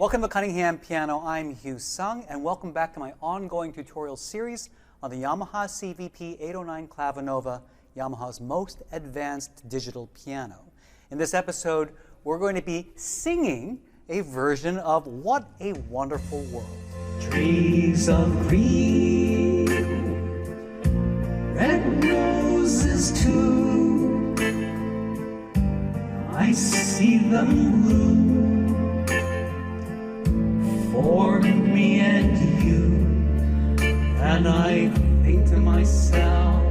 Welcome to Cunningham Piano. I'm Hugh Sung, and welcome back to my ongoing tutorial series on the Yamaha CVP-809 Clavinova, Yamaha's most advanced digital piano. In this episode, we're going to be singing a version of What a Wonderful World. Trees of green, red roses too, I see them bloom for me and you, and I think to myself,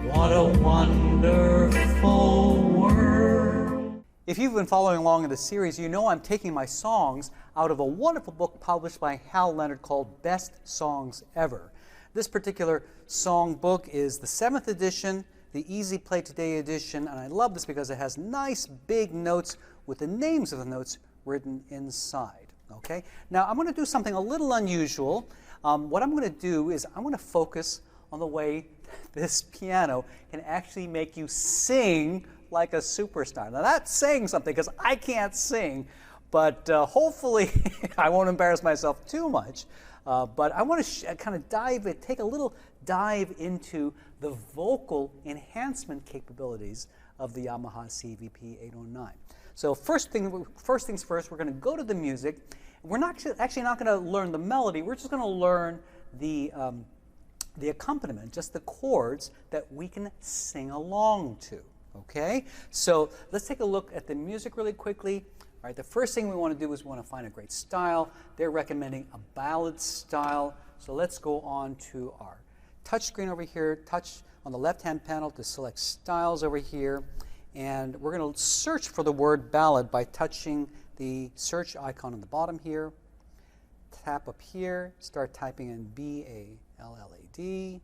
what a wonderful world. If you've been following along in the series, you know I'm taking my songs out of a wonderful book published by Hal Leonard called Best Songs Ever. This particular song book is the 7th edition, the Easy Play Today edition, and I love this because it has nice big notes with the names of the notes written inside. Okay? Now I'm going to do something a little unusual. What I'm going to do is I'm going to focus on the way this piano can actually make you sing like a superstar. Now that's saying something because I can't sing, but hopefully I won't embarrass myself too much. But I want to kind of take a little dive into the vocal enhancement capabilities of the Yamaha CVP-809. So first things first, we're going to go to the music. We're actually not going to learn the melody. We're just going to learn the accompaniment, just the chords that we can sing along to. Okay? So let's take a look at the music really quickly. All right, the first thing we want to do is we want to find a great style. They're recommending a ballad style. So let's go on to our touch screen over here, touch on the left-hand panel to select styles over here. And we're going to search for the word ballad by touching the search icon on the bottom here. Tap up here, start typing in B-A-L-L-A-D.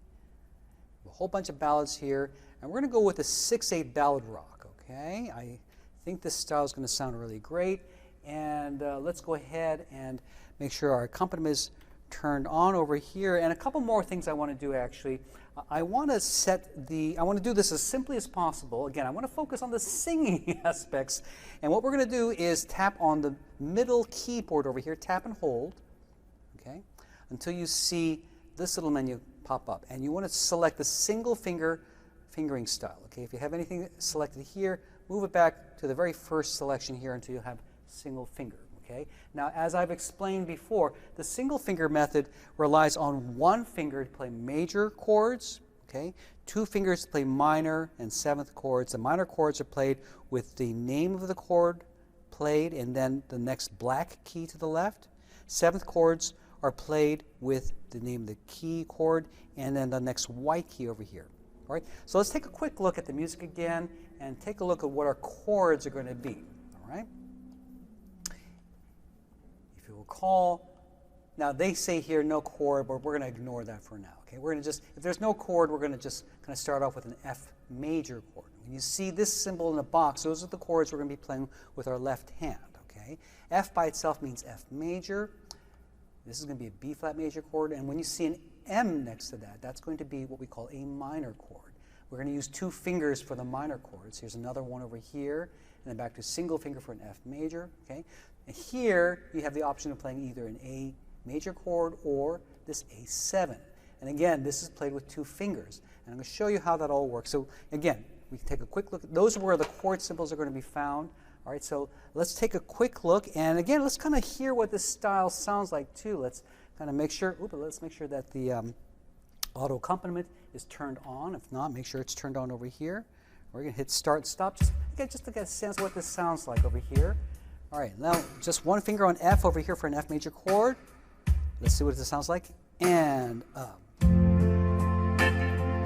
A whole bunch of ballads here. And we're going to go with a 6/8 ballad rock, okay? I think this style is going to sound really great. And let's go ahead and make sure our accompaniment is turned on over here. And a couple more things I want to do actually. I want to do this as simply as possible. Again, I want to focus on the singing aspects. And what we're going to do is tap on the middle keyboard over here, tap and hold, okay, until you see this little menu pop up. And you want to select the single fingering style. Okay, if you have anything selected here, move it back to the very first selection here until you have single finger. Okay? Now, as I've explained before, the single finger method relies on one finger to play major chords, okay? 2 fingers to play minor and 7th chords. The minor chords are played with the name of the chord played and then the next black key to the left. 7th chords are played with the name of the key chord and then the next white key over here. All right? So let's take a quick look at the music again and take a look at what our chords are going to be. All right? If you recall, now they say here no chord, but we're going to ignore that for now. Okay? We're going to just, if there's no chord, we're going to just kind of start off with an F major chord. When you see this symbol in the box, those are the chords we're going to be playing with our left hand. Okay? F by itself means F major. This is going to be a B flat major chord, and when you see an M next to that, that's going to be what we call a minor chord. We're going to use 2 fingers for the minor chords. Here's another one over here, and then back to single finger for an F major. Okay? And here you have the option of playing either an A major chord or this A7. And again, this is played with 2 fingers. And I'm going to show you how that all works. So again, we can take a quick look. Those are where the chord symbols are going to be found. All right, so let's take a quick look. And again, let's kind of hear what this style sounds like too. Let's kind of make sure, let's make sure that the auto accompaniment is turned on. If not, make sure it's turned on over here. We're going to hit start and stop just to get a sense of what this sounds like over here. All right, now just 1 finger on F over here for an F major chord. Let's see what this sounds like. And up.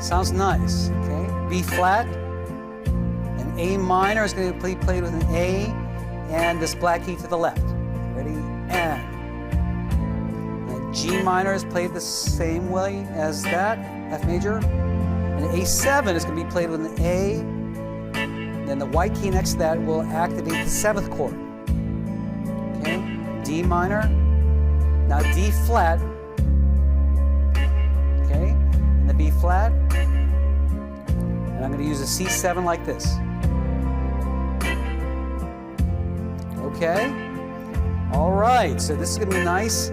Sounds nice, okay? B flat. An A minor is going to be played with an A and this black key to the left. Ready? And G minor is played the same way as that, F major. And A7 is going to be played with an A. Then the white key next to that will activate the 7th chord. Okay? D minor. Now D flat. Okay? And the B flat. And I'm going to use a C7 like this. Okay? All right, so this is going to be nice.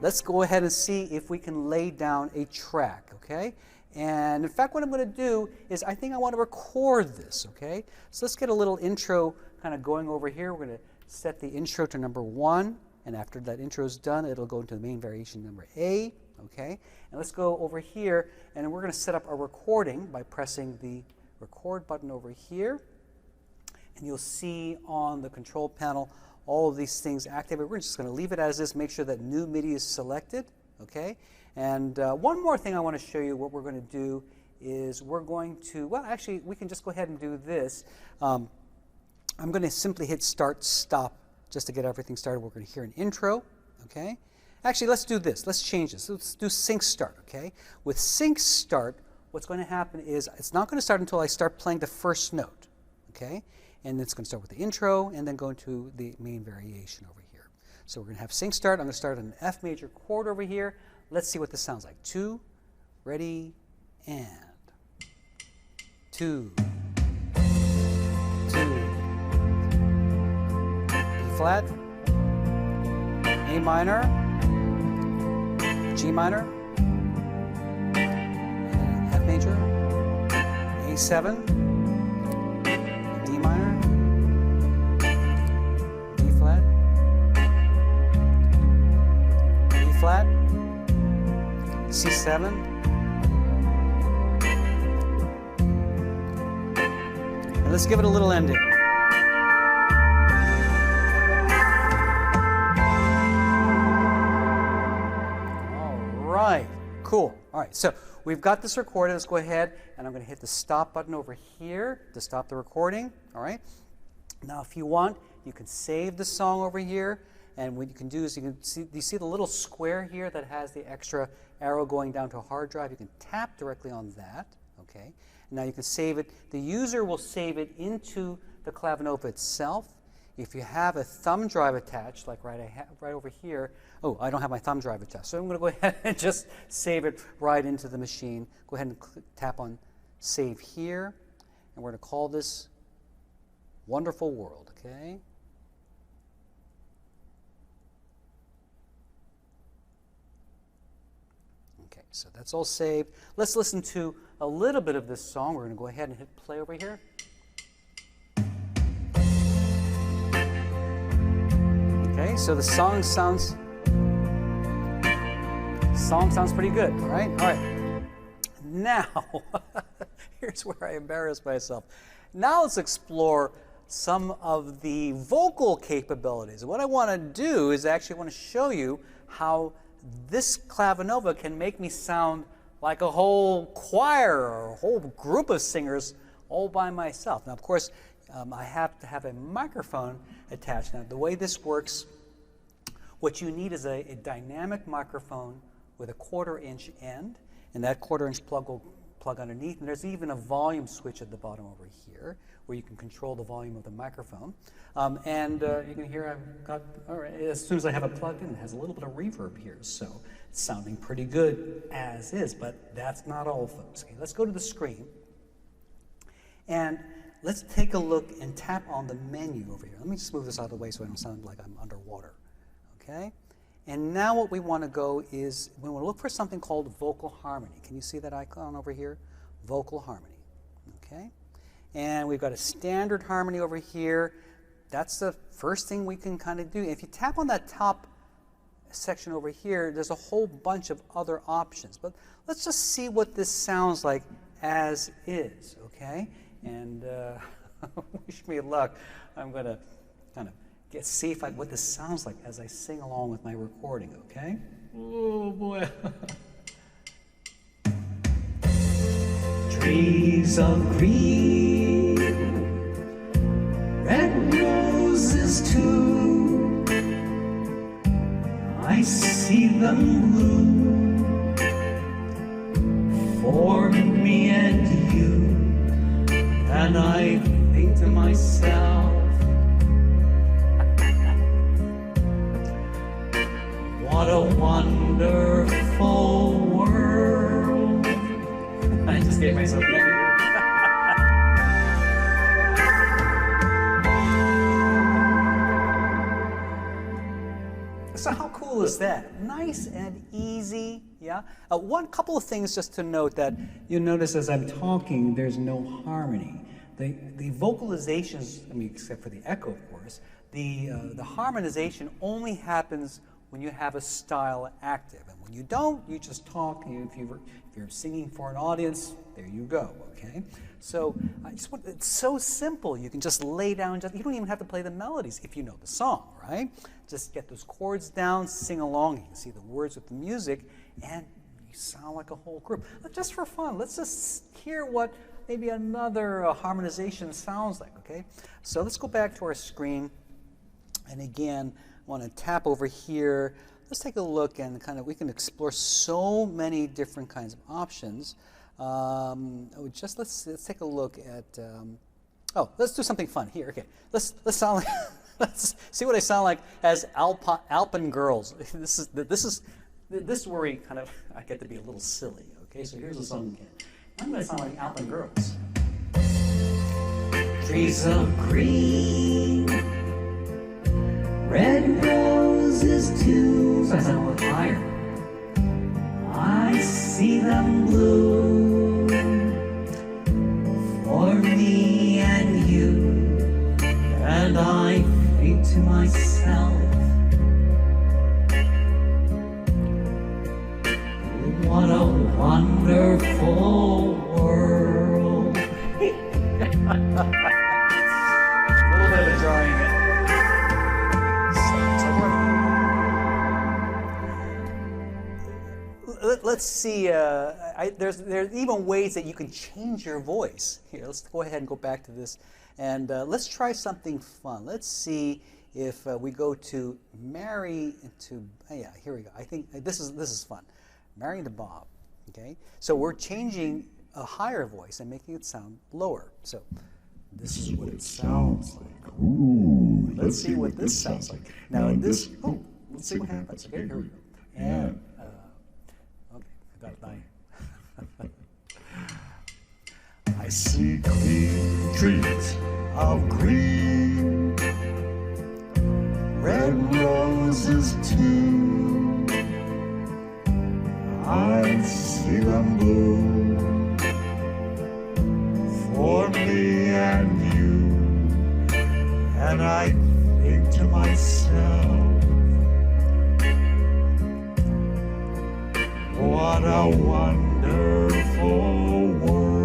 Let's go ahead and see if we can lay down a track, okay? And in fact, what I'm going to do is I think I want to record this, okay? So let's get a little intro kind of going over here. We're going to set the intro to number 1, and after that intro is done, it'll go into the main variation number A, okay? And let's go over here, and we're going to set up a recording by pressing the record button over here. And you'll see on the control panel all of these things activated. We're just going to leave it as is, make sure that new MIDI is selected, okay? And one more thing I want to show you what we're going to do is we're going to, well, actually, we can just go ahead and do this. I'm going to simply hit start, stop, just to get everything started. We're going to hear an intro, okay? Actually, let's do this. Let's change this. Let's do sync start, okay? With sync start, what's going to happen is it's not going to start until I start playing the first note, okay? And it's going to start with the intro and then go into the main variation over here. So we're going to have sync start. I'm going to start on an F major chord over here. Let's see what this sounds like. 2, ready, and 2, 2, B flat, A minor, G minor, and F major, A7, D minor, D flat, E flat, C7, and let's give it a little ending. All right, cool. All right, so we've got this recorded. Let's go ahead, and I'm going to hit the stop button over here to stop the recording. All right. Now, if you want, you can save the song over here. And what you can do is you see the little square here that has the extra arrow going down to a hard drive. You can tap directly on that, okay? And now you can save it. The user will save it into the Clavinova itself. If you have a thumb drive attached, like right over here, oh, I don't have my thumb drive attached, so I'm going to go ahead and just save it right into the machine. Go ahead and tap on Save Here, and we're going to call this Wonderful World, okay? Okay, so that's all saved. Let's listen to a little bit of this song. We're going to go ahead and hit play over here. Okay, so the song sounds pretty good, all right? All right. Now, here's where I embarrass myself. Now let's explore some of the vocal capabilities. What I want to do is actually want to show you how this Clavinova can make me sound like a whole choir or a whole group of singers all by myself. Now, of course, I have to have a microphone attached. Now, the way this works, what you need is a dynamic microphone with a 1/4-inch end, and that 1/4-inch plug will plug underneath, and there's even a volume switch at the bottom over here where you can control the volume of the microphone. You can hear I've got, all right, as soon as I have it plugged in, it has a little bit of reverb here, so it's sounding pretty good as is, but that's not all, folks. Okay, let's go to the screen, and let's take a look and tap on the menu over here. Let me just move this out of the way so I don't sound like I'm underwater, okay? And now what we want to go is, we want to look for something called vocal harmony. Can you see that icon over here? Vocal harmony, okay? And we've got a standard harmony over here. That's the first thing we can kind of do. If you tap on that top section over here, there's a whole bunch of other options. But let's just see what this sounds like as is, okay? And wish me luck. I'm going to kind of see what this sounds like as I sing along with my recording, okay? Oh, boy. Trees of green, red roses too, I see them bloom for me and you, and I think to myself, what a wonderful world. I just gave myself a name. was that? Nice and easy, yeah? One couple of things just to note that you notice as I'm talking, there's no harmony. The vocalizations, I mean, except for the echo, of course, the harmonization only happens when you have a style active. And when you don't, you just talk. If you're singing for an audience, there you go, okay? So it's so simple. You can just lay down, you don't even have to play the melodies if you know the song, right? Just get those chords down, sing along. You can see the words with the music, and you sound like a whole group. But just for fun, let's just hear what maybe another harmonization sounds like, okay? So let's go back to our screen. And again, I want to tap over here. Let's take a look and we can explore so many different kinds of options. Let's take a look at. Let's do something fun here. Okay, let's sound like. Let's see what I sound like as Alpen girls. This is where I get to be a little silly. Okay, so here's the song again. I'm going to sound like Alpen girls. Trees of green, red roses too. So I sound a little higher. I see them bloom for me and you, and I think to myself, what a wonderful world. A little bit of enjoying it. Let's see, there's even ways that you can change your voice. Here, let's go ahead and go back to this, and let's try something fun. Let's see if we go to Mary to, here we go. I think this is fun. Mary to Bob, okay? So we're changing a higher voice and making it sound lower. So this is what it sounds like. Ooh, let's see what this sounds like. Now let's see what happens. Okay, here we go. And I see clean trees of green, red roses too. I see them bloom for me and you, and I think to myself, what a wonderful world.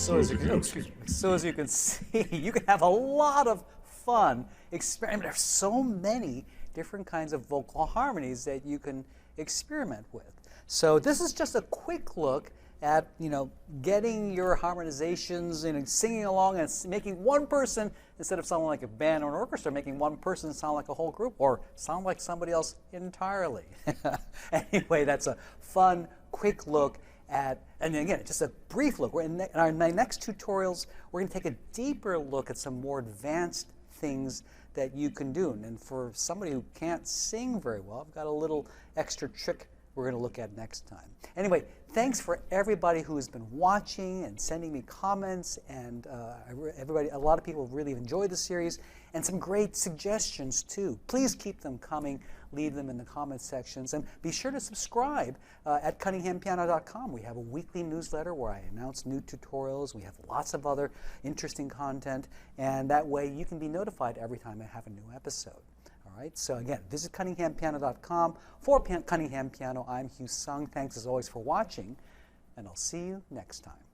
So as you can see, you can have a lot of fun experimenting. There's so many different kinds of vocal harmonies that you can experiment with. So this is just a quick look at getting your harmonizations and singing along and making one person, instead of sounding like a band or an orchestra, making one person sound like a whole group or sound like somebody else entirely. Anyway, that's a fun, quick look at, and again, just a brief look. In our next tutorials, we're going to take a deeper look at some more advanced things that you can do. And for somebody who can't sing very well, I've got a little extra trick we're going to look at next time. Anyway, thanks for everybody who has been watching and sending me comments, and a lot of people really enjoyed the series, and some great suggestions too. Please keep them coming. Leave them in the comment sections, and be sure to subscribe at cunninghampiano.com. We have a weekly newsletter where I announce new tutorials. We have lots of other interesting content, and that way you can be notified every time I have a new episode. All right, so again, visit cunninghampiano.com. For Cunningham Piano, I'm Hugh Sung. Thanks as always for watching, and I'll see you next time.